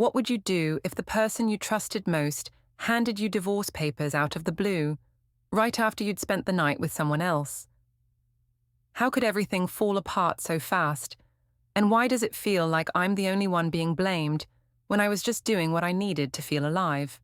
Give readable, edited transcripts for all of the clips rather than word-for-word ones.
What would you do if the person you trusted most handed you divorce papers out of the blue, right after you'd spent the night with someone else? How could everything fall apart so fast? And why does it feel like I'm the only one being blamed when I was just doing what I needed to feel alive?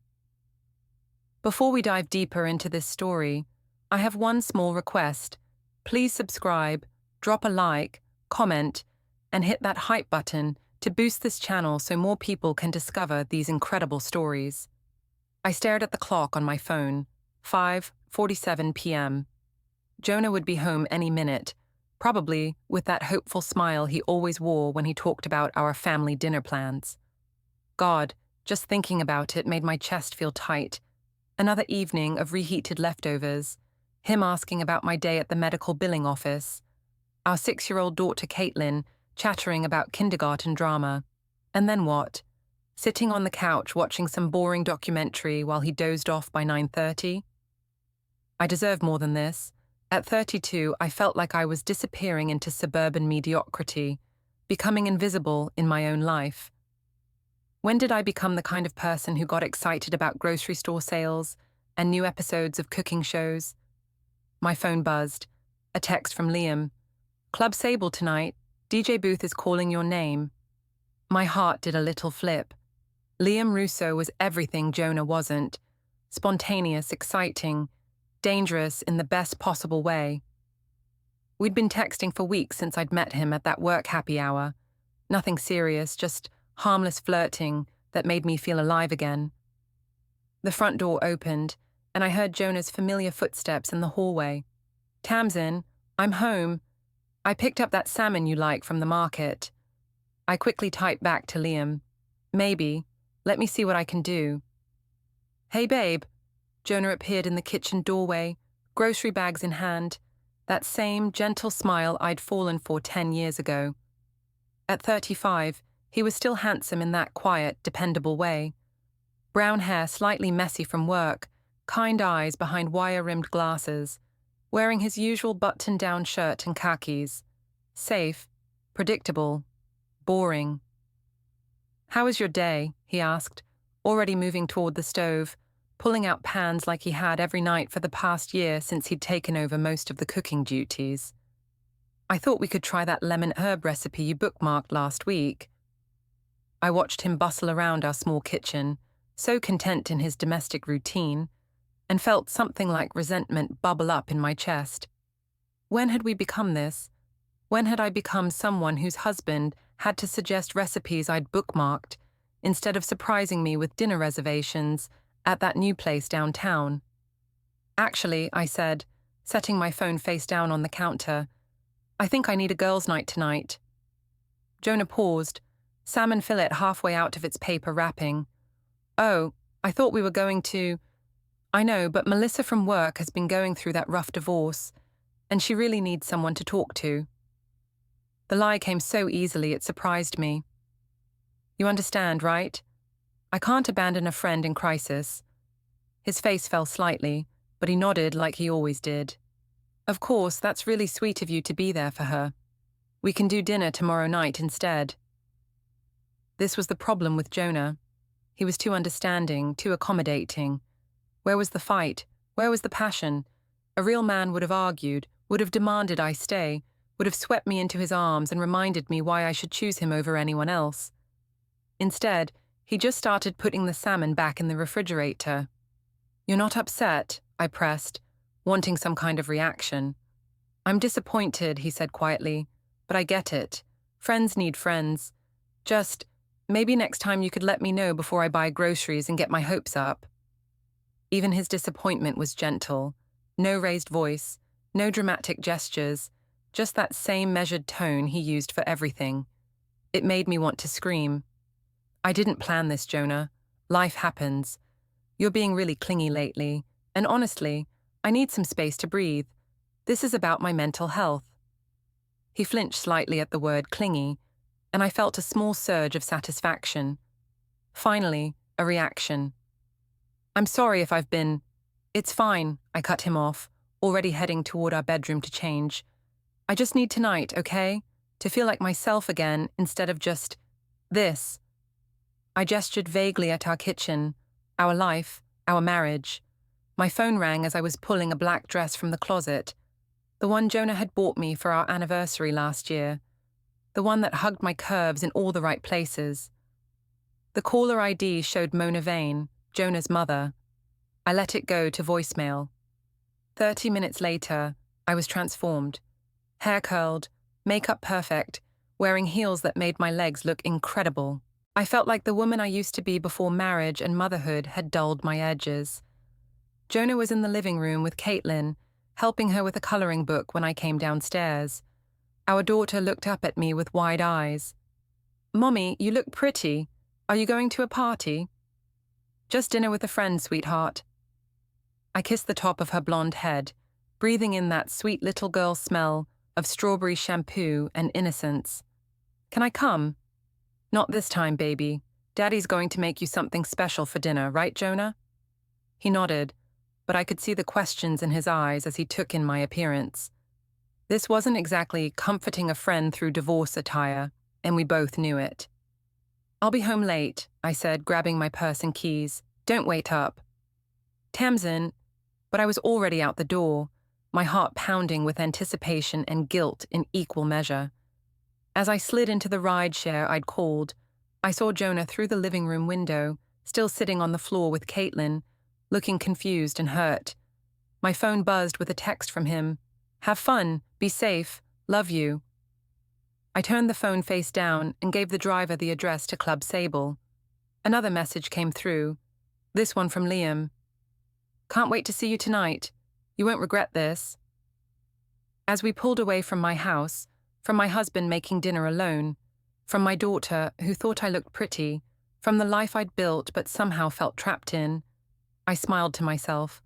Before we dive deeper into this story, I have one small request. Please subscribe, drop a like, comment, and hit that hype button to boost this channel so more people can discover these incredible stories. I stared at the clock on my phone, 5:47 p.m. Jonah would be home any minute, probably with that hopeful smile he always wore when he talked about our family dinner plans. God, just thinking about it made my chest feel tight. Another evening of reheated leftovers, him asking about my day at the medical billing office, our 6-year-old daughter Caitlin chattering about kindergarten drama. And then what? Sitting on the couch watching some boring documentary while he dozed off by 9:30? I deserve more than this. At 32, I felt like I was disappearing into suburban mediocrity, becoming invisible in my own life. When did I become the kind of person who got excited about grocery store sales and new episodes of cooking shows? My phone buzzed. A text from Liam. "Club Sable tonight. DJ Booth is calling your name." My heart did a little flip. Liam Russo was everything Jonah wasn't. Spontaneous, exciting, dangerous in the best possible way. We'd been texting for weeks since I'd met him at that work happy hour. Nothing serious, just harmless flirting that made me feel alive again. The front door opened, and I heard Jonah's familiar footsteps in the hallway. "Tamsin, I'm home. I picked up that salmon you like from the market." I quickly typed back to Liam. "Maybe. Let me see what I can do." "Hey, babe." Jonah appeared in the kitchen doorway, grocery bags in hand, that same gentle smile I'd fallen for 10 years ago. At 35, he was still handsome in that quiet, dependable way. Brown hair slightly messy from work, kind eyes behind wire-rimmed glasses, wearing his usual button-down shirt and khakis. Safe, predictable, boring. "How was your day?" he asked, already moving toward the stove, pulling out pans like he had every night for the past year since he'd taken over most of the cooking duties. "I thought we could try that lemon herb recipe you bookmarked last week." I watched him bustle around our small kitchen, so content in his domestic routine, and felt something like resentment bubble up in my chest. When had we become this? When had I become someone whose husband had to suggest recipes I'd bookmarked, instead of surprising me with dinner reservations at that new place downtown? "Actually," I said, setting my phone face down on the counter, "I think I need a girls' night tonight." Jonah paused, salmon fillet halfway out of its paper wrapping. "Oh, I thought we were going to—" "I know, but Melissa from work has been going through that rough divorce, and she really needs someone to talk to." The lie came so easily it surprised me. "You understand, right? I can't abandon a friend in crisis." His face fell slightly, but he nodded like he always did. "Of course, that's really sweet of you to be there for her. We can do dinner tomorrow night instead." This was the problem with Jonah. He was too understanding, too accommodating. Where was the fight? Where was the passion? A real man would have argued, would have demanded I stay, would have swept me into his arms and reminded me why I should choose him over anyone else. Instead, he just started putting the salmon back in the refrigerator. "You're not upset?" I pressed, wanting some kind of reaction. "I'm disappointed," he said quietly, "but I get it. Friends need friends. Just, maybe next time you could let me know before I buy groceries and get my hopes up." Even his disappointment was gentle. No raised voice, no dramatic gestures, just that same measured tone he used for everything. It made me want to scream. "I didn't plan this, Jonah. Life happens. You're being really clingy lately, and honestly, I need some space to breathe. This is about my mental health." He flinched slightly at the word clingy, and I felt a small surge of satisfaction. Finally, a reaction. "I'm sorry if I've been—" "It's fine," I cut him off, already heading toward our bedroom to change. "I just need tonight, okay? To feel like myself again instead of just this." I gestured vaguely at our kitchen, our life, our marriage. My phone rang as I was pulling a black dress from the closet, the one Jonah had bought me for our anniversary last year, the one that hugged my curves in all the right places. The caller ID showed Mona Vane, Jonah's mother. I let it go to voicemail. 30 minutes later, I was transformed. Hair curled, makeup perfect, wearing heels that made my legs look incredible. I felt like the woman I used to be before marriage and motherhood had dulled my edges. Jonah was in the living room with Caitlin, helping her with a coloring book when I came downstairs. Our daughter looked up at me with wide eyes. "Mommy, you look pretty. Are you going to a party?" "Just dinner with a friend, sweetheart." I kissed the top of her blonde head, breathing in that sweet little girl smell of strawberry shampoo and innocence. "Can I come?" "Not this time, baby. Daddy's going to make you something special for dinner, right, Jonah?" He nodded, but I could see the questions in his eyes as he took in my appearance. This wasn't exactly comforting a friend through divorce attire, and we both knew it. "I'll be home late," I said, grabbing my purse and keys. "Don't wait up." "Tamsin," but I was already out the door, my heart pounding with anticipation and guilt in equal measure. As I slid into the ride-share I'd called, I saw Jonah through the living room window, still sitting on the floor with Caitlin, looking confused and hurt. My phone buzzed with a text from him. "Have fun, be safe, love you." I turned the phone face down and gave the driver the address to Club Sable. Another message came through, this one from Liam. "Can't wait to see you tonight. You won't regret this." As we pulled away from my house, from my husband making dinner alone, from my daughter who thought I looked pretty, from the life I'd built but somehow felt trapped in, I smiled to myself.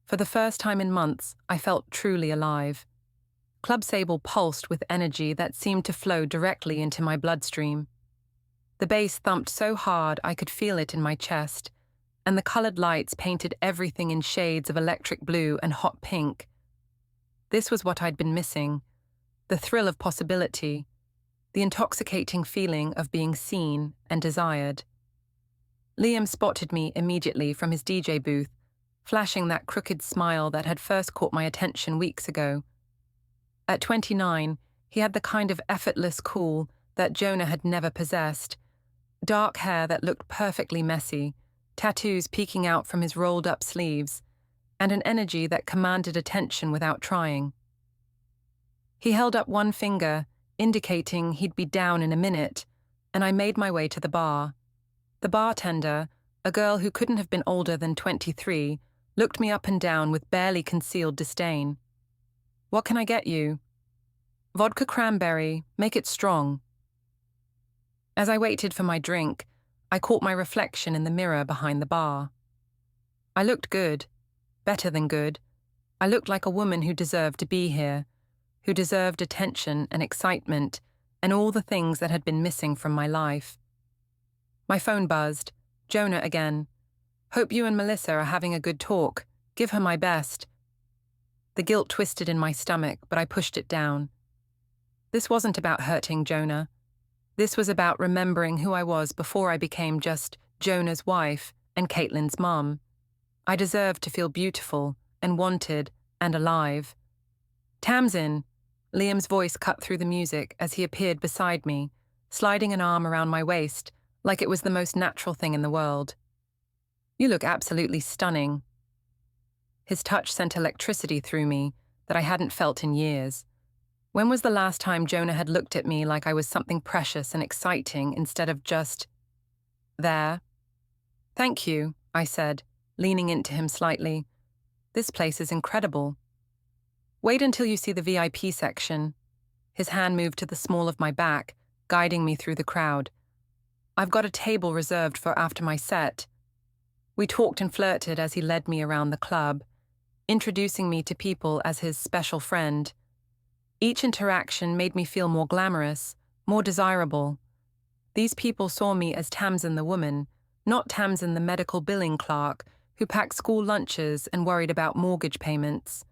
For the first time in months, I felt truly alive. Club Sable pulsed with energy that seemed to flow directly into my bloodstream. The bass thumped so hard I could feel it in my chest, and the colored lights painted everything in shades of electric blue and hot pink. This was what I'd been missing, the thrill of possibility, the intoxicating feeling of being seen and desired. Liam spotted me immediately from his DJ booth, flashing that crooked smile that had first caught my attention weeks ago. At 29, he had the kind of effortless cool that Jonah had never possessed, dark hair that looked perfectly messy, tattoos peeking out from his rolled-up sleeves, and an energy that commanded attention without trying. He held up one finger, indicating he'd be down in a minute, and I made my way to the bar. The bartender, a girl who couldn't have been older than 23, looked me up and down with barely concealed disdain. "What can I get you?" "Vodka cranberry, make it strong." As I waited for my drink, I caught my reflection in the mirror behind the bar. I looked good, better than good. I looked like a woman who deserved to be here, who deserved attention and excitement and all the things that had been missing from my life. My phone buzzed. Jonah again. "Hope you and Melissa are having a good talk. Give her my best." The guilt twisted in my stomach, but I pushed it down. This wasn't about hurting Jonah. This was about remembering who I was before I became just Jonah's wife and Caitlin's mom. I deserved to feel beautiful and wanted and alive. "Tamsin," Liam's voice cut through the music as he appeared beside me, sliding an arm around my waist like it was the most natural thing in the world. "You look absolutely stunning." His touch sent electricity through me that I hadn't felt in years. When was the last time Jonah had looked at me like I was something precious and exciting instead of just there? "Thank you," I said, leaning into him slightly. "This place is incredible." "Wait until you see the VIP section." His hand moved to the small of my back, guiding me through the crowd. "I've got a table reserved for after my set." We talked and flirted as he led me around the club, introducing me to people as his special friend. Each interaction made me feel more glamorous, more desirable. These people saw me as Tamsin the woman, not Tamsin the medical billing clerk who packed school lunches and worried about mortgage payments.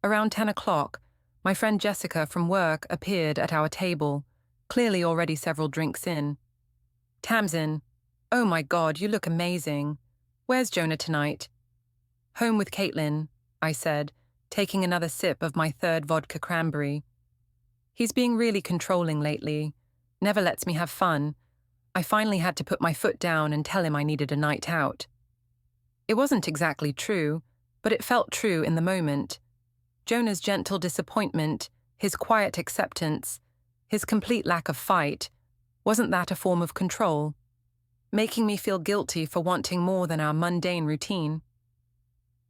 Around 10 o'clock, my friend Jessica from work appeared at our table, clearly already several drinks in. "Tamsin." "Oh my God, you look amazing. Where's Jonah tonight?" "Home with Caitlin," I said, taking another sip of my third vodka cranberry. "He's being really controlling lately. Never lets me have fun. I finally had to put my foot down and tell him I needed a night out." It wasn't exactly true, but it felt true in the moment. Jonah's gentle disappointment, his quiet acceptance, his complete lack of fight, wasn't that a form of control? Making me feel guilty for wanting more than our mundane routine.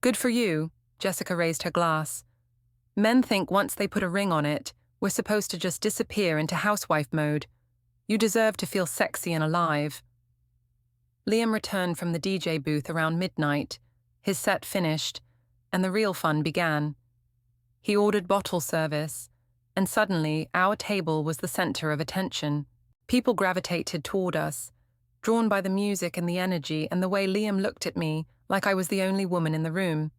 "Good for you," Jessica raised her glass. "Men think once they put a ring on it, we're supposed to just disappear into housewife mode. You deserve to feel sexy and alive." Liam returned from the DJ booth around midnight, his set finished, and the real fun began. He ordered bottle service, and suddenly our table was the center of attention. People gravitated toward us, drawn by the music and the energy and the way Liam looked at me like I was the only woman in the room.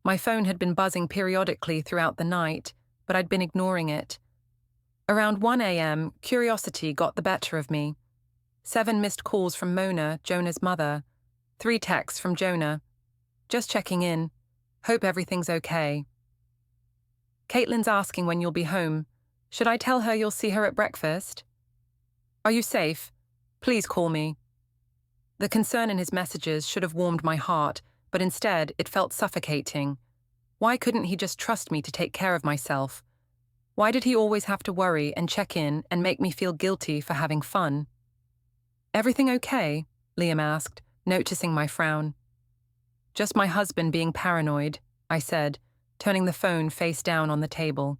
My phone had been buzzing periodically throughout the night, but I'd been ignoring it. Around 1 a.m., curiosity got the better of me. 7 missed calls from Mona, Jonah's mother. 3 texts from Jonah. "Just checking in. Hope everything's okay. Caitlin's asking when you'll be home. Should I tell her you'll see her at breakfast? Are you safe? Please call me." The concern in his messages should have warmed my heart, but instead it felt suffocating. Why couldn't he just trust me to take care of myself? Why did he always have to worry and check in and make me feel guilty for having fun? "Everything okay?" Liam asked, noticing my frown. "Just my husband being paranoid," I said, turning the phone face down on the table.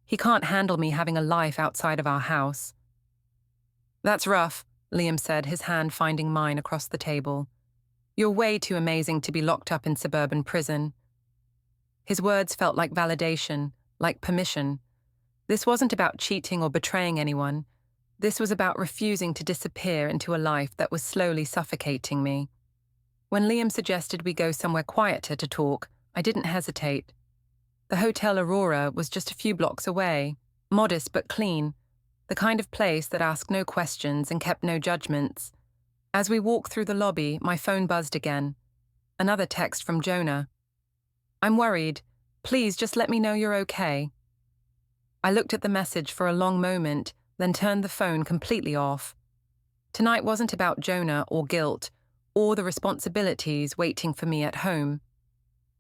"He can't handle me having a life outside of our house." "That's rough," Liam said, his hand finding mine across the table. "You're way too amazing to be locked up in suburban prison." His words felt like validation, like permission. This wasn't about cheating or betraying anyone. This was about refusing to disappear into a life that was slowly suffocating me. When Liam suggested we go somewhere quieter to talk, I didn't hesitate. The Hotel Aurora was just a few blocks away, modest but clean, the kind of place that asked no questions and kept no judgments. As we walked through the lobby, my phone buzzed again. Another text from Jonah. "I'm worried. Please just let me know you're okay." I looked at the message for a long moment, then turned the phone completely off. Tonight wasn't about Jonah or guilt, or the responsibilities waiting for me at home.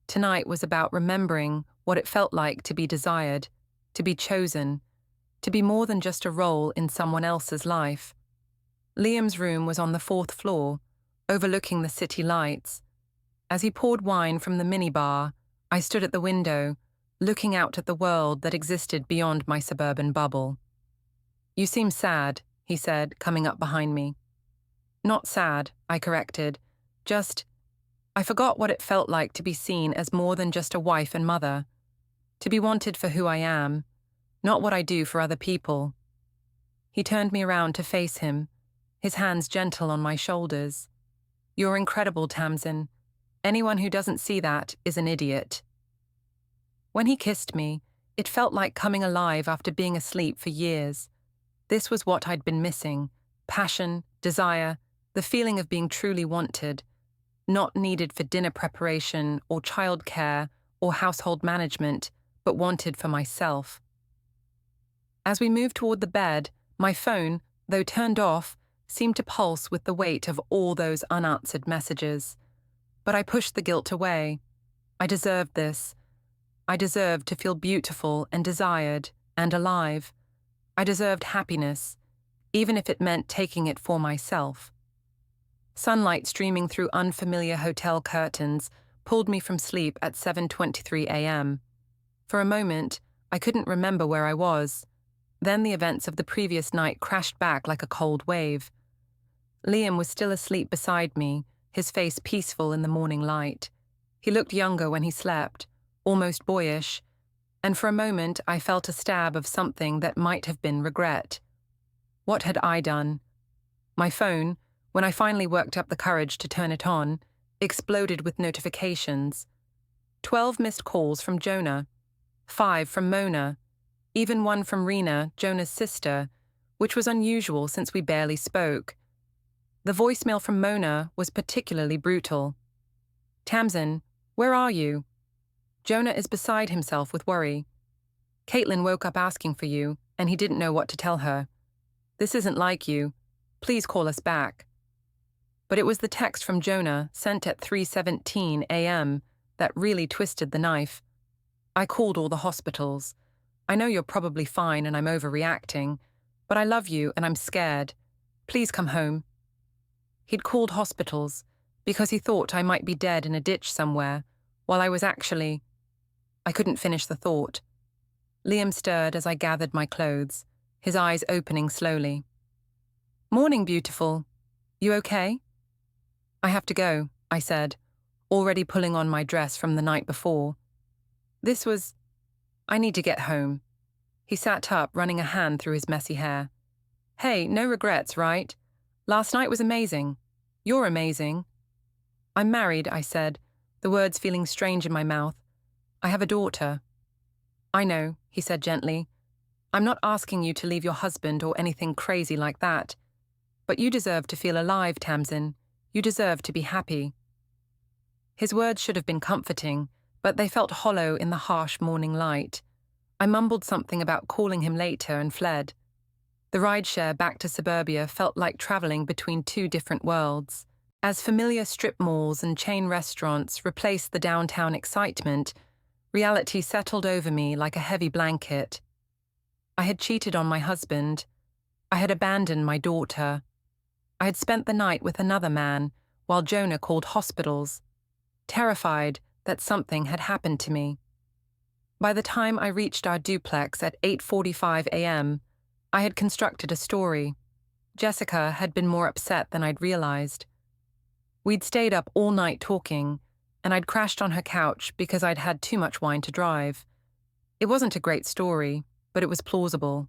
Tonight was about remembering what it felt like to be desired, to be chosen, to be more than just a role in someone else's life. Liam's room was on the 4th floor, overlooking the city lights. As he poured wine from the minibar, I stood at the window, looking out at the world that existed beyond my suburban bubble. "You seem sad," he said, coming up behind me. "Not sad," I corrected. I forgot what it felt like to be seen as more than just a wife and mother. To be wanted for who I am, not what I do for other people." He turned me around to face him, his hands gentle on my shoulders. "You're incredible, Tamsin. Anyone who doesn't see that is an idiot." When he kissed me, it felt like coming alive after being asleep for years. This was what I'd been missing: passion, desire, the feeling of being truly wanted, not needed for dinner preparation or childcare or household management, but wanted for myself. As we moved toward the bed, my phone, though turned off, seemed to pulse with the weight of all those unanswered messages. But I pushed the guilt away. I deserved this. I deserved to feel beautiful and desired and alive. I deserved happiness, even if it meant taking it for myself. Sunlight streaming through unfamiliar hotel curtains pulled me from sleep at 7:23 a.m. For a moment, I couldn't remember where I was. Then the events of the previous night crashed back like a cold wave. Liam was still asleep beside me, his face peaceful in the morning light. He looked younger when he slept, almost boyish, and for a moment I felt a stab of something that might have been regret. What had I done? My phone, when I finally worked up the courage to turn it on, exploded with notifications. 12 missed calls from Jonah, 5 from Mona, even one from Rena, Jonah's sister, which was unusual since we barely spoke. The voicemail from Mona was particularly brutal. "Tamsin, where are you? Jonah is beside himself with worry. Caitlin woke up asking for you, and he didn't know what to tell her. This isn't like you. Please call us back." But it was the text from Jonah, sent at 3:17 a.m., that really twisted the knife. "I called all the hospitals. I know you're probably fine and I'm overreacting, but I love you and I'm scared. Please come home." He'd called hospitals because he thought I might be dead in a ditch somewhere, while I was actually... I couldn't finish the thought. Liam stirred as I gathered my clothes, his eyes opening slowly. "Morning, beautiful. You okay?" "I have to go," I said, already pulling on my dress from the night before. I need to get home." He sat up, running a hand through his messy hair. "Hey, no regrets, right? Last night was amazing. You're amazing." "I'm married," I said, the words feeling strange in my mouth. "I have a daughter." "I know," he said gently. "I'm not asking you to leave your husband or anything crazy like that. But you deserve to feel alive, Tamsin. You deserve to be happy." His words should have been comforting, but they felt hollow in the harsh morning light. I mumbled something about calling him later and fled. The rideshare back to suburbia felt like traveling between two different worlds. As familiar strip malls and chain restaurants replaced the downtown excitement, reality settled over me like a heavy blanket. I had cheated on my husband. I had abandoned my daughter. I had spent the night with another man, while Jonah called hospitals, terrified that something had happened to me. By the time I reached our duplex at 8:45 a.m., I had constructed a story. Jessica had been more upset than I'd realized. We'd stayed up all night talking, and I'd crashed on her couch because I'd had too much wine to drive. It wasn't a great story, but it was plausible.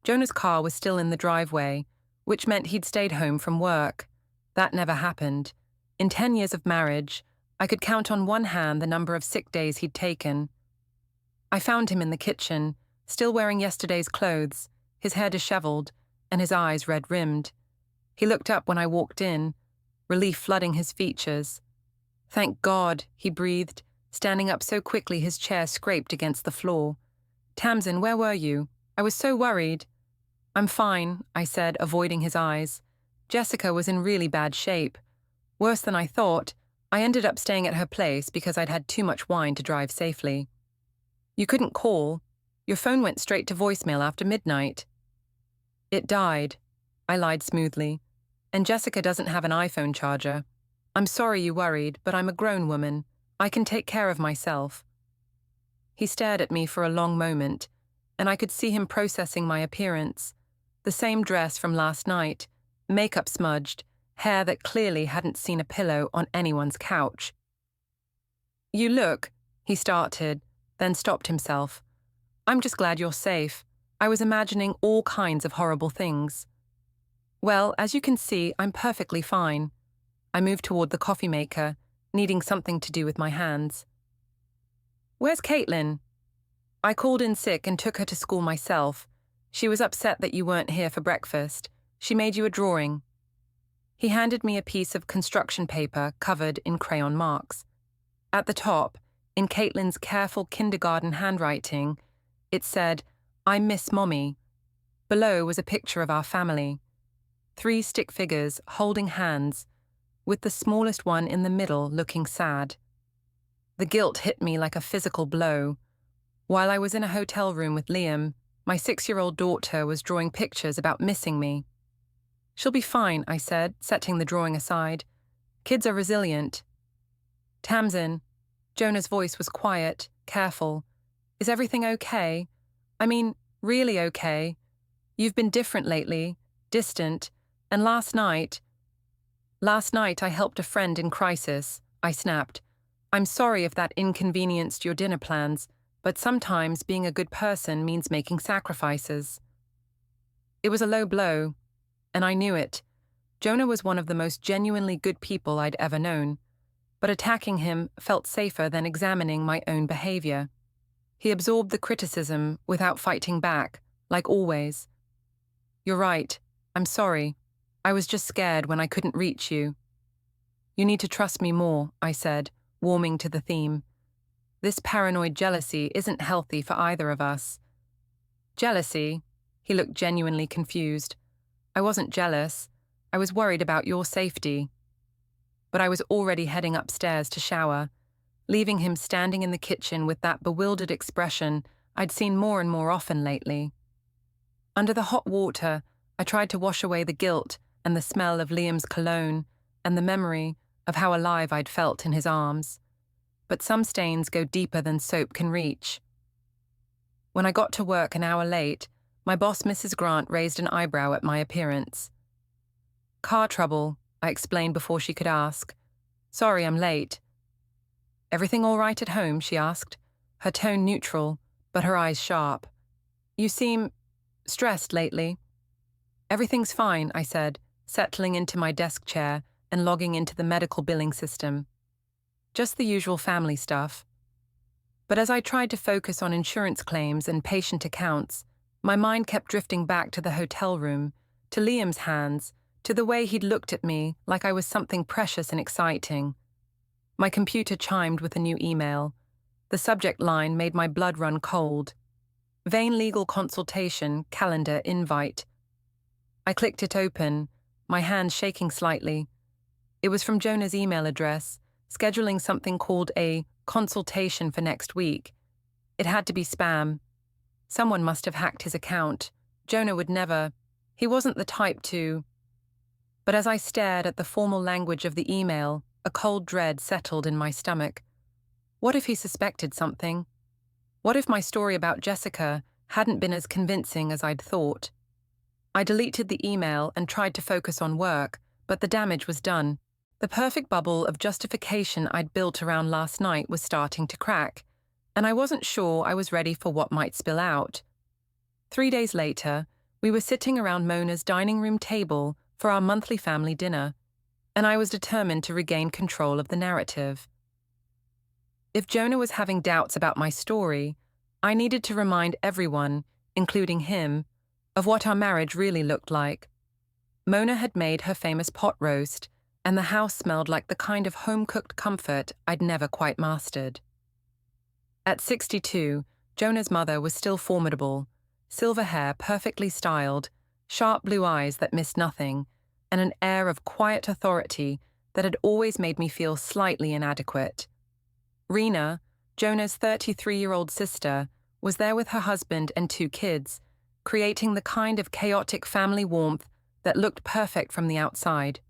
Jonah's car was still in the driveway, which meant he'd stayed home from work. That never happened. In 10 years of marriage, I could count on one hand the number of sick days he'd taken. I found him in the kitchen, still wearing yesterday's clothes, his hair disheveled, and his eyes red-rimmed. He looked up when I walked in, relief flooding his features. "Thank God," he breathed, standing up so quickly his chair scraped against the floor. "Tamsin, where were you? I was so worried." "I'm fine," I said, avoiding his eyes. Jessica was in really bad shape. Worse than I thought. I ended up staying at her place because I'd had too much wine to drive safely. "You couldn't call. Your phone went straight to voicemail after midnight." "It died," I lied smoothly. "And Jessica doesn't have an iPhone charger. I'm sorry you worried, but I'm a grown woman. I can take care of myself." He stared at me for a long moment, and I could see him processing my appearance. The same dress from last night, makeup smudged, hair that clearly hadn't seen a pillow on anyone's couch. "You look," he started, then stopped himself. "I'm just glad you're safe. I was imagining all kinds of horrible things." "Well, as you can see, I'm perfectly fine." I moved toward the coffee maker, needing something to do with my hands. "Where's Caitlin?" "I called in sick and took her to school myself. She was upset that you weren't here for breakfast. She made you a drawing." He handed me a piece of construction paper covered in crayon marks. At the top, in Caitlin's careful kindergarten handwriting, it said, "I miss Mommy." Below was a picture of our family. 3 stick figures holding hands, with the smallest one in the middle looking sad. The guilt hit me like a physical blow. While I was in a hotel room with Liam, my 6-year-old daughter was drawing pictures about missing me. "She'll be fine," I said, setting the drawing aside. "Kids are resilient." "Tamsin," Jonah's voice was quiet, careful. "Is everything okay? I mean, really okay? You've been different lately, distant, and last night I helped a friend in crisis," I snapped. "I'm sorry if that inconvenienced your dinner plans, but sometimes being a good person means making sacrifices." It was a low blow, and I knew it. Jonah was one of the most genuinely good people I'd ever known, but attacking him felt safer than examining my own behavior. He absorbed the criticism without fighting back, like always. "You're right. I'm sorry." I was just scared when I couldn't reach you. You need to trust me more, I said, warming to the theme. This paranoid jealousy isn't healthy for either of us. Jealousy? He looked genuinely confused. I wasn't jealous. I was worried about your safety. But I was already heading upstairs to shower, leaving him standing in the kitchen with that bewildered expression I'd seen more and more often lately. Under the hot water, I tried to wash away the guilt and the smell of Liam's cologne and the memory of how alive I'd felt in his arms. But some stains go deeper than soap can reach. When I got to work an hour late, my boss, Mrs. Grant, raised an eyebrow at my appearance. Car trouble, I explained before she could ask. Sorry, I'm late. Everything all right at home, she asked, her tone neutral, but her eyes sharp. You seem stressed lately. Everything's fine, I said, settling into my desk chair and logging into the medical billing system. Just the usual family stuff. But as I tried to focus on insurance claims and patient accounts, my mind kept drifting back to the hotel room, to Liam's hands, to the way he'd looked at me like I was something precious and exciting. My computer chimed with a new email. The subject line made my blood run cold. Vain legal consultation, calendar invite. I clicked it open, my hands shaking slightly. It was from Jonah's email address, scheduling something called a consultation for next week. It had to be spam. Someone must have hacked his account. Jonah would never. He wasn't the type to. But as I stared at the formal language of the email, a cold dread settled in my stomach. What if he suspected something? What if my story about Jessica hadn't been as convincing as I'd thought? I deleted the email and tried to focus on work, but the damage was done. The perfect bubble of justification I'd built around last night was starting to crack, and I wasn't sure I was ready for what might spill out. 3 days later, we were sitting around Mona's dining room table for our monthly family dinner, and I was determined to regain control of the narrative. If Jonah was having doubts about my story, I needed to remind everyone, including him, of what our marriage really looked like. Mona had made her famous pot roast, and the house smelled like the kind of home-cooked comfort I'd never quite mastered. At 62, Jonah's mother was still formidable, silver hair perfectly styled, sharp blue eyes that missed nothing, and an air of quiet authority that had always made me feel slightly inadequate. Rena, Jonah's 33-year-old sister, was there with her husband and 2 kids, creating the kind of chaotic family warmth that looked perfect from the outside.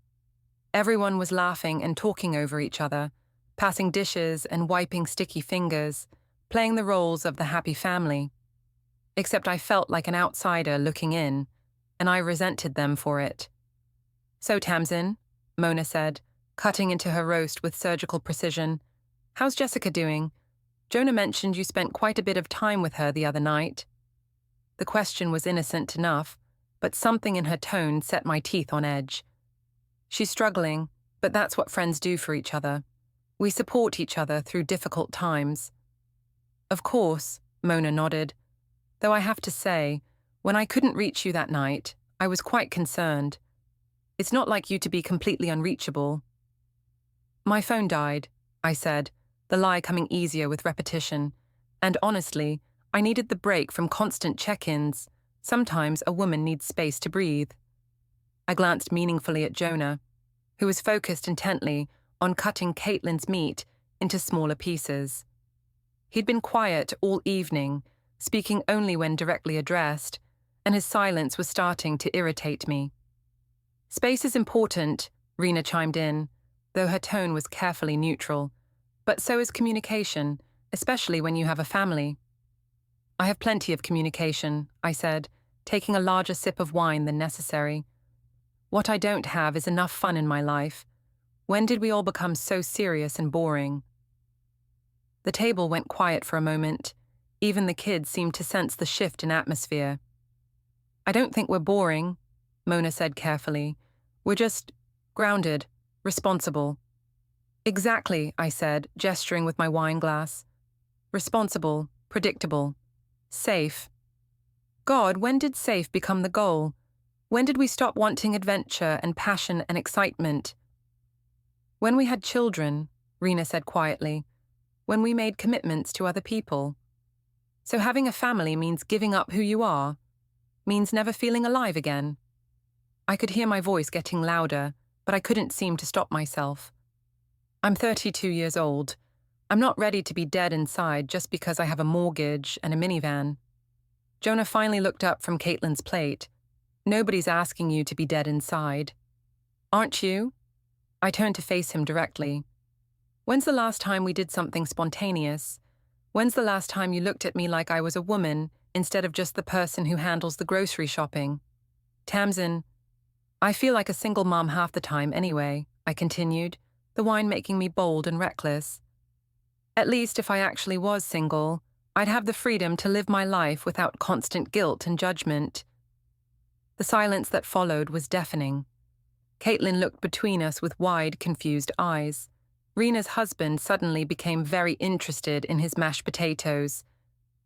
Everyone was laughing and talking over each other, passing dishes and wiping sticky fingers, playing the roles of the happy family. Except I felt like an outsider looking in, and I resented them for it. So Tamsin, Mona said, cutting into her roast with surgical precision, how's Jessica doing? Jonah mentioned you spent quite a bit of time with her the other night. The question was innocent enough, but something in her tone set my teeth on edge. She's struggling, but that's what friends do for each other. We support each other through difficult times. Of course, Mona nodded. Though I have to say, when I couldn't reach you that night, I was quite concerned. It's not like you to be completely unreachable. My phone died, I said, the lie coming easier with repetition. And honestly, I needed the break from constant check-ins. Sometimes a woman needs space to breathe. I glanced meaningfully at Jonah, who was focused intently on cutting Caitlin's meat into smaller pieces. He'd been quiet all evening, speaking only when directly addressed, and his silence was starting to irritate me. Space is important, Rena chimed in, though her tone was carefully neutral. But so is communication, especially when you have a family. I have plenty of communication, I said, taking a larger sip of wine than necessary. What I don't have is enough fun in my life. When did we all become so serious and boring? The table went quiet for a moment. Even the kids seemed to sense the shift in atmosphere. I don't think we're boring, Mona said carefully. We're just grounded, responsible. Exactly, I said, gesturing with my wine glass. Responsible, predictable, safe. God, when did safe become the goal? When did we stop wanting adventure and passion and excitement? When we had children, Rena said quietly. When we made commitments to other people. So having a family means giving up who you are, means never feeling alive again. I could hear my voice getting louder, but I couldn't seem to stop myself. I'm 32 years old. I'm not ready to be dead inside just because I have a mortgage and a minivan. Jonah finally looked up from Caitlin's plate. Nobody's asking you to be dead inside. Aren't you? I turned to face him directly. When's the last time we did something spontaneous? When's the last time you looked at me like I was a woman instead of just the person who handles the grocery shopping? Tamsin, I feel like a single mom half the time anyway, I continued, the wine making me bold and reckless. At least if I actually was single, I'd have the freedom to live my life without constant guilt and judgment. The silence that followed was deafening. Caitlin looked between us with wide, confused eyes. Rena's husband suddenly became very interested in his mashed potatoes.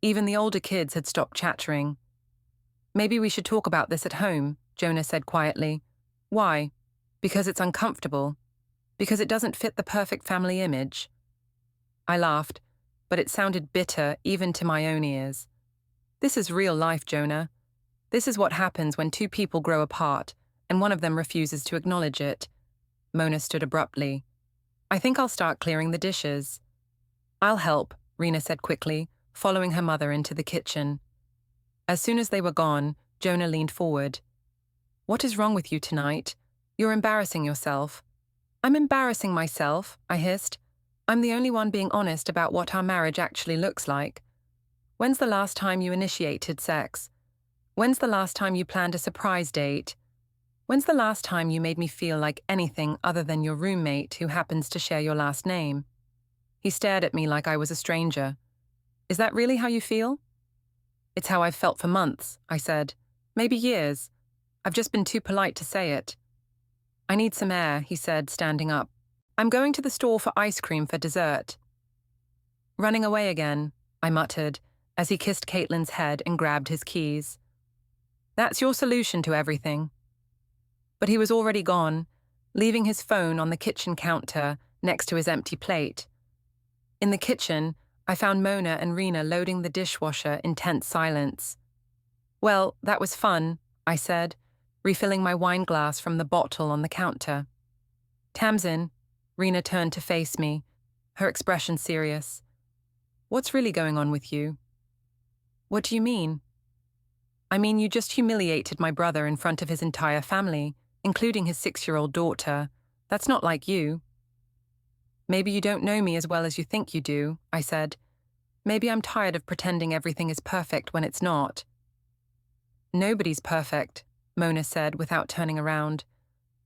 Even the older kids had stopped chattering. Maybe we should talk about this at home, Jonah said quietly. Why? Because it's uncomfortable. Because it doesn't fit the perfect family image. I laughed, but it sounded bitter even to my own ears. This is real life, Jonah. This is what happens when two people grow apart, and one of them refuses to acknowledge it. Mona stood abruptly. I think I'll start clearing the dishes. I'll help, Rena said quickly, following her mother into the kitchen. As soon as they were gone, Jonah leaned forward. What is wrong with you tonight? You're embarrassing yourself. I'm embarrassing myself, I hissed. I'm the only one being honest about what our marriage actually looks like. When's the last time you initiated sex? When's the last time you planned a surprise date? When's the last time you made me feel like anything other than your roommate who happens to share your last name? He stared at me like I was a stranger. Is that really how you feel? It's how I've felt for months, I said. Maybe years. I've just been too polite to say it. I need some air, he said, standing up. I'm going to the store for ice cream for dessert. Running away again, I muttered, as he kissed Caitlin's head and grabbed his keys. That's your solution to everything. But he was already gone, leaving his phone on the kitchen counter next to his empty plate. In the kitchen, I found Mona and Rena loading the dishwasher in tense silence. Well, that was fun, I said, refilling my wine glass from the bottle on the counter. Tamsin, Rena turned to face me, her expression serious. What's really going on with you? What do you mean? I mean, you just humiliated my brother in front of his entire family, including his 6-year-old daughter. That's not like you. Maybe you don't know me as well as you think you do, I said. Maybe I'm tired of pretending everything is perfect when it's not. Nobody's perfect, Mona said without turning around.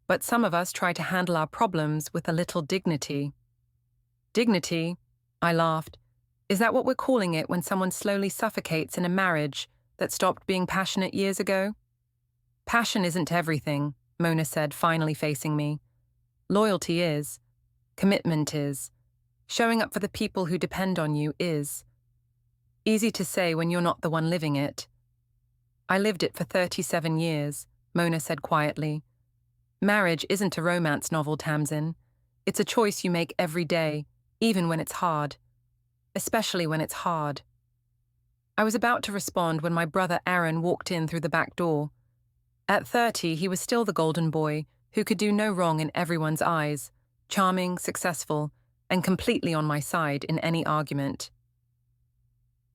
But some of us try to handle our problems with a little dignity. Dignity? I laughed. Is that what we're calling it when someone slowly suffocates in a marriage that stopped being passionate years ago? Passion isn't everything, Mona said, finally facing me. Loyalty is. Commitment is. Showing up for the people who depend on you is. Easy to say when you're not the one living it. I lived it for 37 years, Mona said quietly. Marriage isn't a romance novel, Tamsin. It's a choice you make every day, even when it's hard. Especially when it's hard. I was about to respond when my brother Aaron walked in through the back door. At 30, he was still the golden boy who could do no wrong in everyone's eyes, charming, successful, and completely on my side in any argument.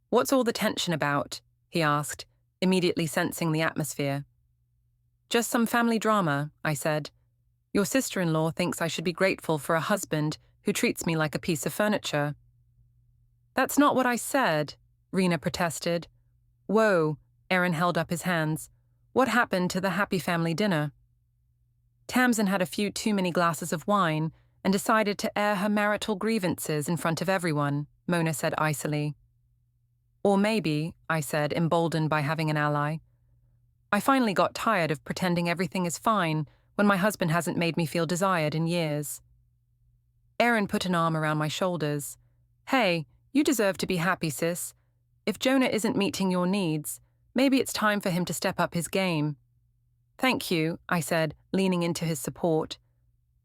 What's all the tension about? He asked, immediately sensing the atmosphere. Just some family drama, I said. Your sister-in-law thinks I should be grateful for a husband who treats me like a piece of furniture. That's not what I said, Rena protested. Whoa, Aaron held up his hands. What happened to the happy family dinner? Tamsin had a few too many glasses of wine and decided to air her marital grievances in front of everyone, Mona said icily. Or maybe, I said, emboldened by having an ally. I finally got tired of pretending everything is fine when my husband hasn't made me feel desired in years. Aaron put an arm around my shoulders. Hey, you deserve to be happy, sis. If Jonah isn't meeting your needs, maybe it's time for him to step up his game. Thank you, I said, leaning into his support.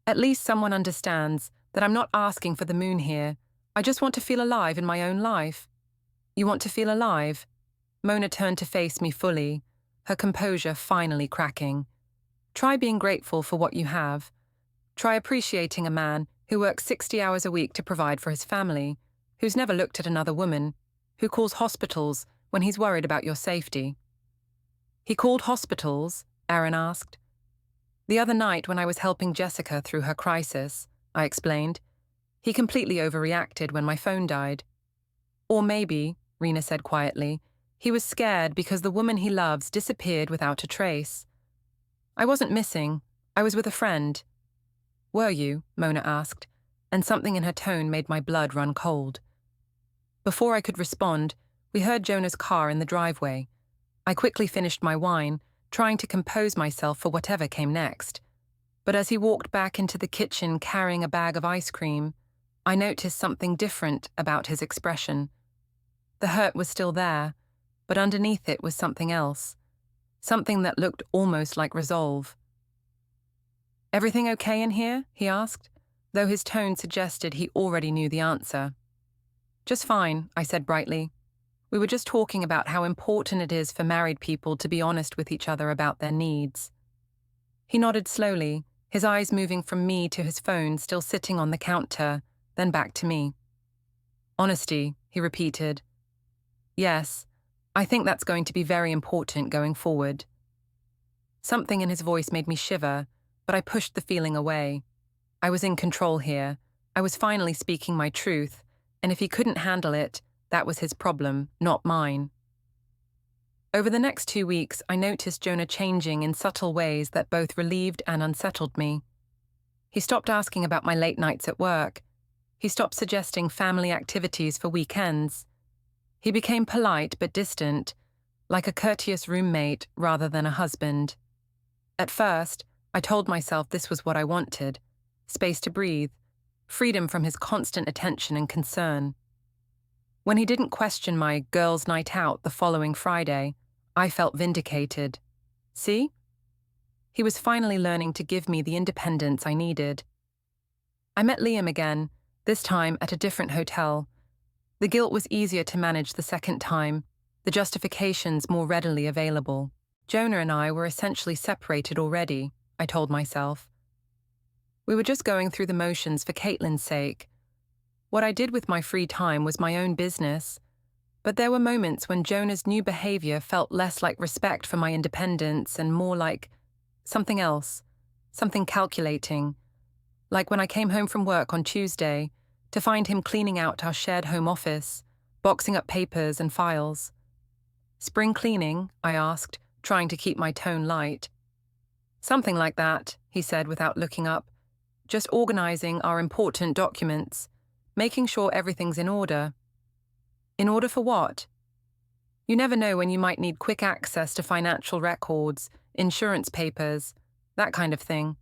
At least someone understands that I'm not asking for the moon here. I just want to feel alive in my own life. You want to feel alive? Mona turned to face me fully, her composure finally cracking. Try being grateful for what you have. Try appreciating a man who works 60 hours a week to provide for his family, who's never looked at another woman, who calls hospitals when he's worried about your safety. He called hospitals? Aaron asked. The other night when I was helping Jessica through her crisis, I explained. He completely overreacted when my phone died. Or maybe, Rena said quietly, he was scared because the woman he loves disappeared without a trace. I wasn't missing. I was with a friend. Were you? Mona asked, and something in her tone made my blood run cold. Before I could respond, we heard Jonah's car in the driveway. I quickly finished my wine, trying to compose myself for whatever came next. But as he walked back into the kitchen carrying a bag of ice cream, I noticed something different about his expression. The hurt was still there, but underneath it was something else. Something that looked almost like resolve. Everything okay in here? He asked, though his tone suggested he already knew the answer. Just fine, I said brightly. We were just talking about how important it is for married people to be honest with each other about their needs. He nodded slowly, his eyes moving from me to his phone still sitting on the counter, then back to me. Honesty, he repeated. Yes, I think that's going to be very important going forward. Something in his voice made me shiver, but I pushed the feeling away. I was in control here. I was finally speaking my truth, and if he couldn't handle it, that was his problem, not mine. Over the next 2 weeks, I noticed Jonah changing in subtle ways that both relieved and unsettled me. He stopped asking about my late nights at work. He stopped suggesting family activities for weekends. He became polite but distant, like a courteous roommate rather than a husband. At first, I told myself this was what I wanted: space to breathe, freedom from his constant attention and concern. When he didn't question my girls' night out the following Friday, I felt vindicated. See? He was finally learning to give me the independence I needed. I met Liam again, this time at a different hotel. The guilt was easier to manage the second time, the justifications more readily available. Jonah and I were essentially separated already, I told myself. We were just going through the motions for Caitlin's sake. What I did with my free time was my own business, but there were moments when Jonah's new behavior felt less like respect for my independence and more like something else, something calculating. Like when I came home from work on Tuesday to find him cleaning out our shared home office, boxing up papers and files. Spring cleaning? I asked, trying to keep my tone light. Something like that, he said without looking up. Just organizing our important documents, making sure everything's in order. In order for what? You never know when you might need quick access to financial records, insurance papers, that kind of thing.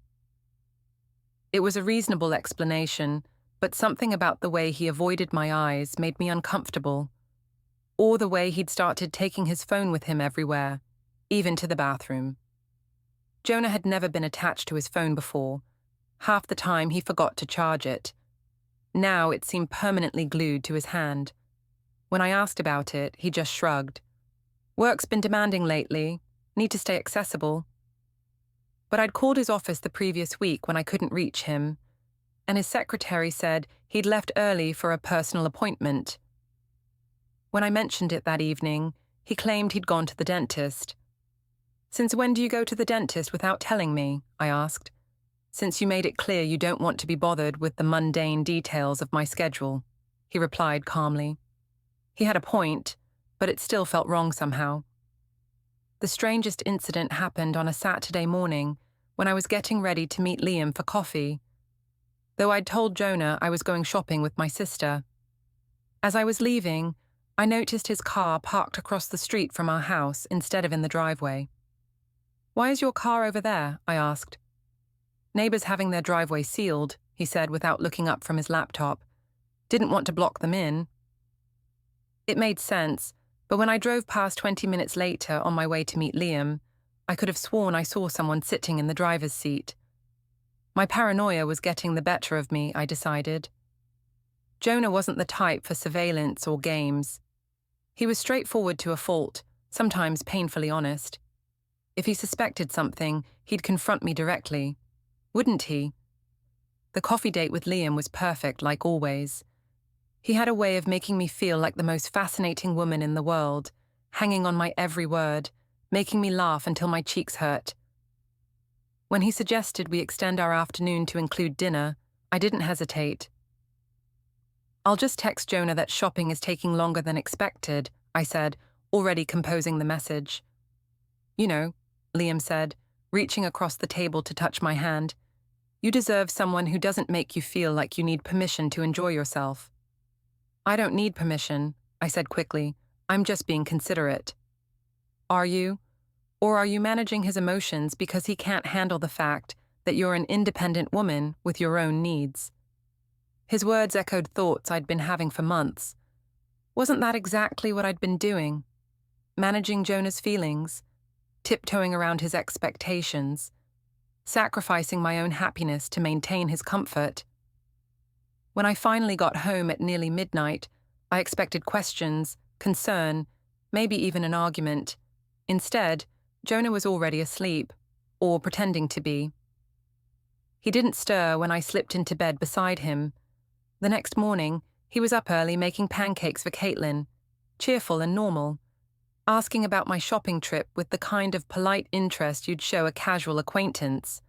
It was a reasonable explanation, but something about the way he avoided my eyes made me uncomfortable. Or the way he'd started taking his phone with him everywhere, even to the bathroom. Jonah had never been attached to his phone before. Half the time he forgot to charge it. Now it seemed permanently glued to his hand. When I asked about it, he just shrugged. Work's been demanding lately. Need to stay accessible. But I'd called his office the previous week when I couldn't reach him, and his secretary said he'd left early for a personal appointment. When I mentioned it that evening, he claimed he'd gone to the dentist. Since when do you go to the dentist without telling me? I asked. Since you made it clear you don't want to be bothered with the mundane details of my schedule, he replied calmly. He had a point, but it still felt wrong somehow. The strangest incident happened on a Saturday morning when I was getting ready to meet Liam for coffee, though I'd told Jonah I was going shopping with my sister. As I was leaving, I noticed his car parked across the street from our house instead of in the driveway. Why is your car over there? I asked. Neighbors having their driveway sealed, he said without looking up from his laptop. Didn't want to block them in. It made sense, but when I drove past 20 minutes later on my way to meet Liam, I could have sworn I saw someone sitting in the driver's seat. My paranoia was getting the better of me, I decided. Jonah wasn't the type for surveillance or games. He was straightforward to a fault, sometimes painfully honest. If he suspected something, he'd confront me directly. Wouldn't he? The coffee date with Liam was perfect, like always. He had a way of making me feel like the most fascinating woman in the world, hanging on my every word, making me laugh until my cheeks hurt. When he suggested we extend our afternoon to include dinner, I didn't hesitate. "I'll just text Jonah that shopping is taking longer than expected," I said, already composing the message. "You know," Liam said, reaching across the table to touch my hand, "you deserve someone who doesn't make you feel like you need permission to enjoy yourself." "I don't need permission," I said quickly. "I'm just being considerate." "Are you? Or are you managing his emotions because he can't handle the fact that you're an independent woman with your own needs?" His words echoed thoughts I'd been having for months. Wasn't that exactly what I'd been doing? Managing Jonah's feelings, tiptoeing around his expectations, sacrificing my own happiness to maintain his comfort. When I finally got home at nearly midnight, I expected questions, concern, maybe even an argument. Instead, Jonah was already asleep, or pretending to be. He didn't stir when I slipped into bed beside him. The next morning, he was up early making pancakes for Caitlin, cheerful and normal, asking about my shopping trip with the kind of polite interest you'd show a casual acquaintance.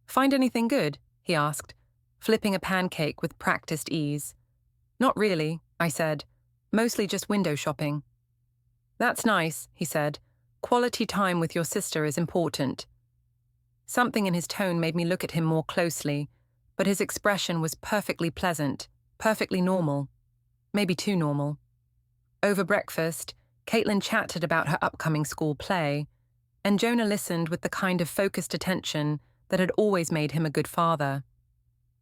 "Find anything good?" he asked, flipping a pancake with practiced ease. "Not really," I said. "Mostly just window shopping." "That's nice," he said. "Quality time with your sister is important." Something in his tone made me look at him more closely, but his expression was perfectly pleasant, perfectly normal. Maybe too normal. Over breakfast, Caitlin chatted about her upcoming school play, and Jonah listened with the kind of focused attention that had always made him a good father.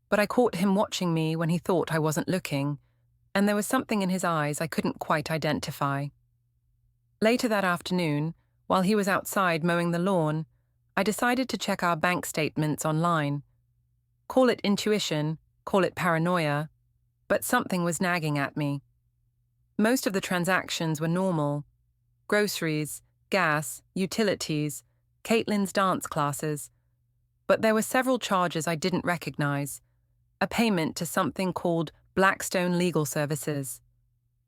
But I caught him watching me when he thought I wasn't looking, and there was something in his eyes I couldn't quite identify. Later that afternoon, while he was outside mowing the lawn, I decided to check our bank statements online. Call it intuition, call it paranoia, but something was nagging at me. Most of the transactions were normal. Groceries, gas, utilities, Caitlin's dance classes. But there were several charges I didn't recognize. A payment to something called Blackstone Legal Services,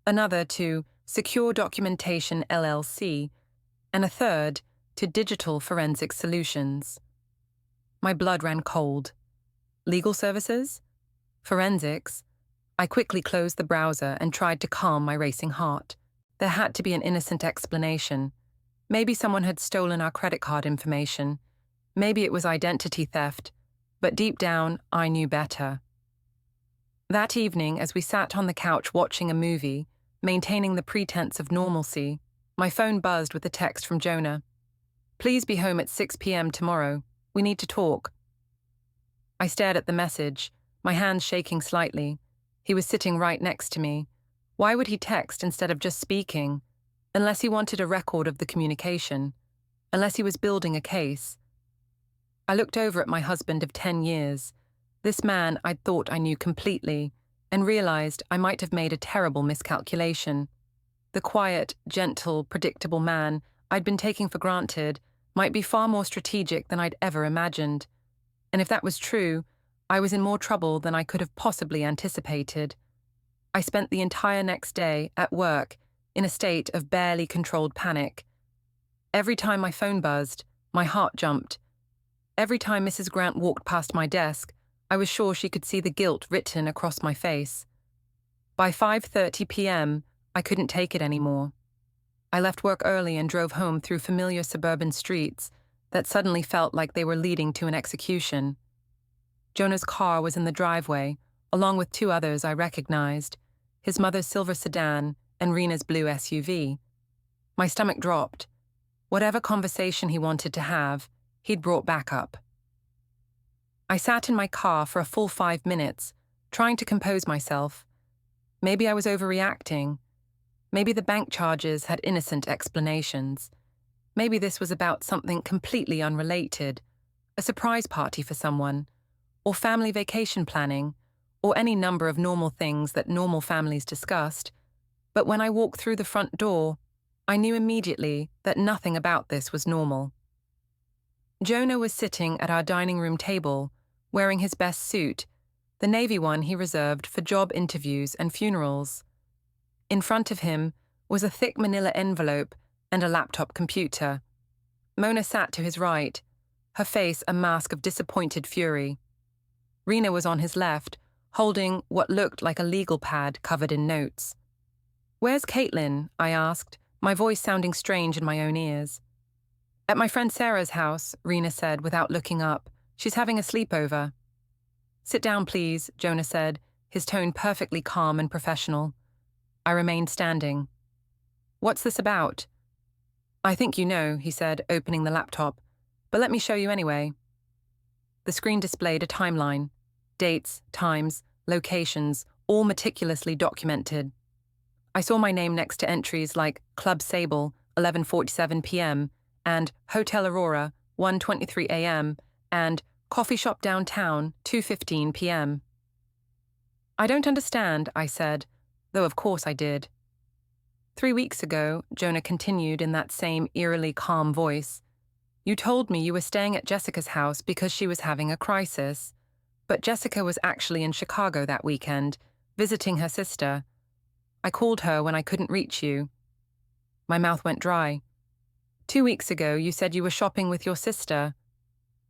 another to Secure Documentation LLC, and a third to Digital Forensic Solutions. My blood ran cold. Legal services? Forensics? I quickly closed the browser and tried to calm my racing heart. There had to be an innocent explanation. Maybe someone had stolen our credit card information. Maybe it was identity theft. But deep down, I knew better. That evening, as we sat on the couch watching a movie, maintaining the pretense of normalcy, my phone buzzed with a text from Jonah. "Please be home at 6 p.m. tomorrow. We need to talk." I stared at the message, my hands shaking slightly. He was sitting right next to me. Why would he text instead of just speaking? Unless he wanted a record of the communication. Unless he was building a case. I looked over at my husband of 10 years. This man I'd thought I knew completely, and realized I might have made a terrible miscalculation. The quiet, gentle, predictable man I'd been taking for granted might be far more strategic than I'd ever imagined. And if that was true, I was in more trouble than I could have possibly anticipated. I spent the entire next day, at work, in a state of barely controlled panic. Every time my phone buzzed, my heart jumped. Every time Mrs. Grant walked past my desk, I was sure she could see the guilt written across my face. By 5:30 p.m., I couldn't take it anymore. I left work early and drove home through familiar suburban streets that suddenly felt like they were leading to an execution. Jonah's car was in the driveway, along with two others I recognized, his mother's silver sedan and Rena's blue SUV. My stomach dropped. Whatever conversation he wanted to have, he'd brought back up. I sat in my car for a full 5 minutes, trying to compose myself. Maybe I was overreacting. Maybe the bank charges had innocent explanations. Maybe this was about something completely unrelated, a surprise party for someone, or family vacation planning, or any number of normal things that normal families discussed. But when I walked through the front door, I knew immediately that nothing about this was normal. Jonah was sitting at our dining room table, wearing his best suit, the navy one he reserved for job interviews and funerals. In front of him was a thick manila envelope and a laptop computer. Mona sat to his right, her face a mask of disappointed fury. Rena was on his left, holding what looked like a legal pad covered in notes. "Where's Caitlin?" I asked, my voice sounding strange in my own ears. "At my friend Sarah's house," Rena said without looking up. "She's having a sleepover." "Sit down, please," Jonah said, his tone perfectly calm and professional. I remained standing. "What's this about?" "I think you know," he said, opening the laptop, "but let me show you anyway." The screen displayed a timeline. Dates, times, locations, all meticulously documented. I saw my name next to entries like Club Sable, 11:47 p.m., and Hotel Aurora, 1:23 a.m., and Coffee Shop Downtown, 2:15 p.m. "I don't understand," I said, though of course I did. "3 weeks ago," Jonah continued in that same eerily calm voice, "you told me you were staying at Jessica's house because she was having a crisis. But Jessica was actually in Chicago that weekend, visiting her sister. I called her when I couldn't reach you." My mouth went dry. "2 weeks ago, you said you were shopping with your sister.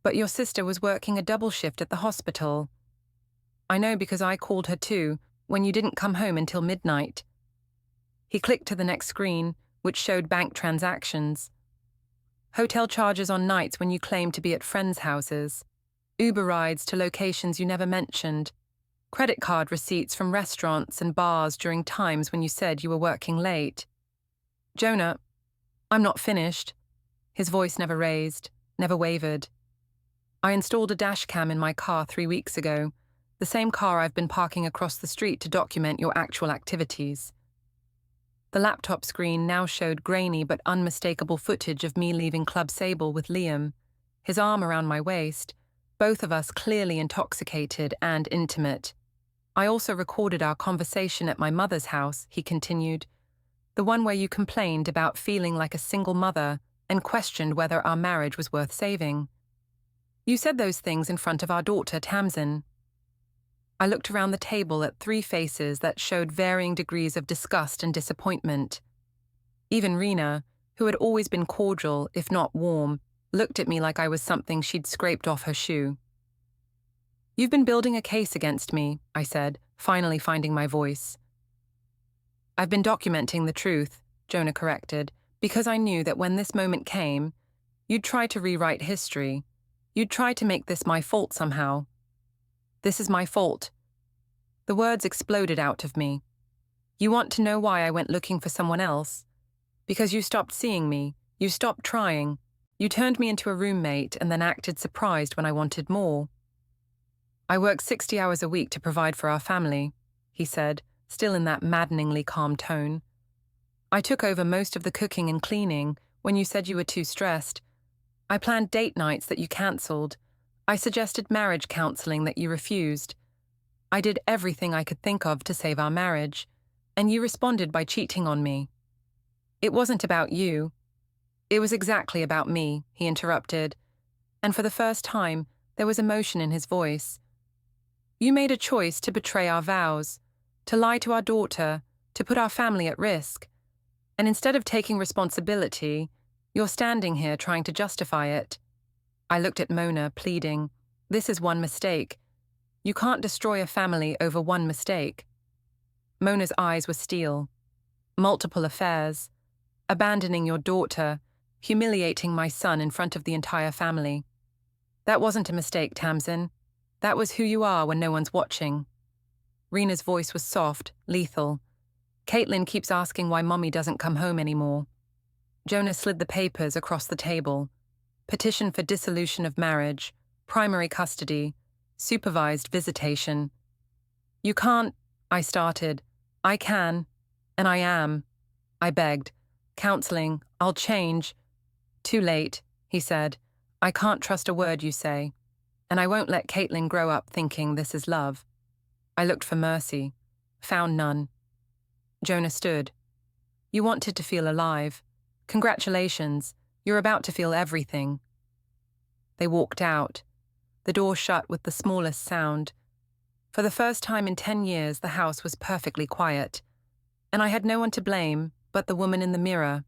But your sister was working a double shift at the hospital." "I know because I called her too, when you didn't come home until midnight." He clicked to the next screen, which showed bank transactions. "Hotel charges on nights when you claimed to be at friends' houses. Uber rides to locations you never mentioned. Credit card receipts from restaurants and bars during times when you said you were working late." "Jonah, I'm not finished." His voice never raised, never wavered. "I installed a dash cam in my car 3 weeks ago, the same car I've been parking across the street to document your actual activities." The laptop screen now showed grainy but unmistakable footage of me leaving Club Sable with Liam, his arm around my waist, both of us clearly intoxicated and intimate. "I also recorded our conversation at my mother's house," he continued, "the one where you complained about feeling like a single mother and questioned whether our marriage was worth saving. You said those things in front of our daughter, Tamsin." I looked around the table at 3 faces that showed varying degrees of disgust and disappointment. Even Rena, who had always been cordial, if not warm, looked at me like I was something she'd scraped off her shoe. "You've been building a case against me," I said, finally finding my voice. "I've been documenting the truth," Jonah corrected, "because I knew that when this moment came, you'd try to rewrite history. You'd try to make this my fault somehow." "This is my fault." The words exploded out of me. "You want to know why I went looking for someone else? Because you stopped seeing me, you stopped trying, you turned me into a roommate and then acted surprised when I wanted more." "I work 60 hours a week to provide for our family," he said, still in that maddeningly calm tone. "I took over most of the cooking and cleaning when you said you were too stressed. I planned date nights that you cancelled. I suggested marriage counseling that you refused. I did everything I could think of to save our marriage, and you responded by cheating on me." "It wasn't about you. It was exactly about me," he interrupted, and for the first time, there was emotion in his voice. "You made a choice to betray our vows, to lie to our daughter, to put our family at risk. And instead of taking responsibility, you're standing here trying to justify it." I looked at Mona, pleading, "This is one mistake. You can't destroy a family over one mistake." Mona's eyes were steel. "Multiple affairs. Abandoning your daughter. Humiliating my son in front of the entire family. That wasn't a mistake, Tamsin. That was who you are when no one's watching." Rena's voice was soft, lethal. "Caitlin keeps asking why Mommy doesn't come home anymore." Jonah slid the papers across the table. Petition for dissolution of marriage, primary custody, supervised visitation. "You can't," I started. "I can, and I am." I begged. "Counseling, I'll change." Too late, he said. I can't trust a word you say. And I won't let Caitlin grow up thinking this is love. I looked for mercy. Found none. Jonah stood. You wanted to feel alive. Congratulations. You're about to feel everything. They walked out. The door shut with the smallest sound. For the first time in 10 years, the house was perfectly quiet. And I had no one to blame but the woman in the mirror